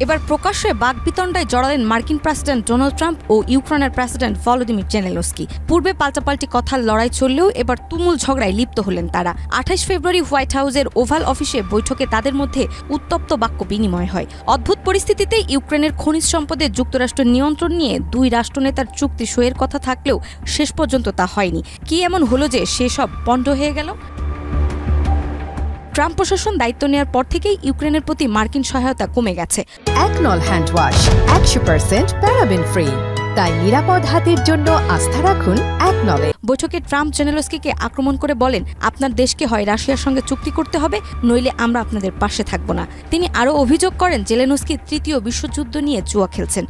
এবার প্রকাশ্যে বাকবিতণ্ডায় জড়ালেন মার্কিন প্রেসিডেন্ট ডোনাল্ড ট্রাম্প ও ইউক্রেনের প্রেসিডেন্ট ভলোদিমির জেলেনস্কি। পূর্বে পাল্টাপাল্টি কথার লড়াই চললেও এবার তুমুল ঝগড়ায় লিপ্ত হলেন তারা। ২৮ ফেব্রুয়ারি হোয়াইট হাউসের ওভাল অফিসে বৈঠকে তাদের মধ্যে উত্তপ্ত বাক্য বিনিময় হয়। অদ্ভুত পরিস্থিতিতে ইউক্রেনের খনিজ সম্পদে যুক্তরাষ্ট্রের নিয়ন্ত্রণ নিয়ে দুই রাষ্ট্রনেতার চুক্তি সইয়ের কথা থাকলেও শেষ পর্যন্ত তা হয়নি। কি এমন হলো যে সেসব পণ্ড হয়ে গেল? ট্রাম্প প্রশাসন দায়িত্ব নেওয়ার পর থেকেই ইউক্রেনের প্রতি মার্কিন সহায়তা কমে গেছে। একনল হ্যান্ড ওয়াশ 100% প্যারাবেন ফ্রি, তাই নিরাপদ হাতের জন্য আস্থা রাখুন একনলে। বৈঠকে ট্রাম্প জেলেনস্কিকে আক্রমণ করে বলেন, আপনার দেশকে হয় রাশিয়ার সঙ্গে চুক্তি করতে হবে, নইলে আমরা আপনাদের পাশে থাকব না। তিনি আরও অভিযোগ করেন জেলেনস্কি তৃতীয় বিশ্বযুদ্ধ নিয়ে জুয়া খেলছেন।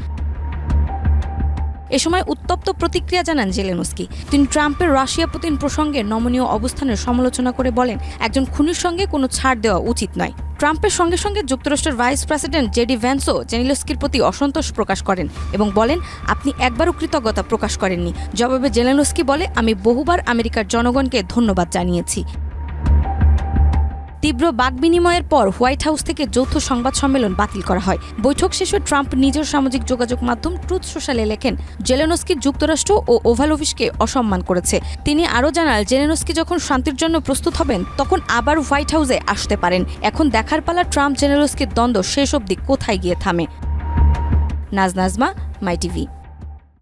এ সময় উত্তপ্ত প্রতিক্রিয়া জানান জেলেনস্কি। তিনি ট্রাম্পের রাশিয়া পুতিন প্রসঙ্গে নমনীয় অবস্থানের সমালোচনা করে বলেন, একজন খুনির সঙ্গে কোনো ছাড় দেওয়া উচিত নয়। ট্রাম্পের সঙ্গে সঙ্গে যুক্তরাষ্ট্রের ভাইস প্রেসিডেন্ট জেডি ভ্যান্সও জেলেনস্কির প্রতি অসন্তোষ প্রকাশ করেন এবং বলেন, আপনি একবারও কৃতজ্ঞতা প্রকাশ করেননি। জবাবে জেলেনস্কি বলে, আমি বহুবার আমেরিকার জনগণকে ধন্যবাদ জানিয়েছি। তীব্র বাকবিনিময়ের পর হোয়াইট হাউস থেকে যৌথ সংবাদ সম্মেলন বাতিল করা হয়। বৈঠক শেষে ট্রাম্প নিজের সামাজিক যোগাযোগ মাধ্যম ট্রুথ সোশ্যালে লেখেন, জেলেনস্কি যুক্তরাষ্ট্র ও ওভাল অফিসকে অসম্মান করেছে। তিনি আরও জানান, জেলেনস্কি যখন শান্তির জন্য প্রস্তুত হবেন তখন আবার হোয়াইট হাউসে আসতে পারেন। এখন দেখার পালা ট্রাম্প জেলেনস্কির দ্বন্দ্ব শেষ অবধি কোথায় গিয়ে থামে। নাজমা, মাই টিভি।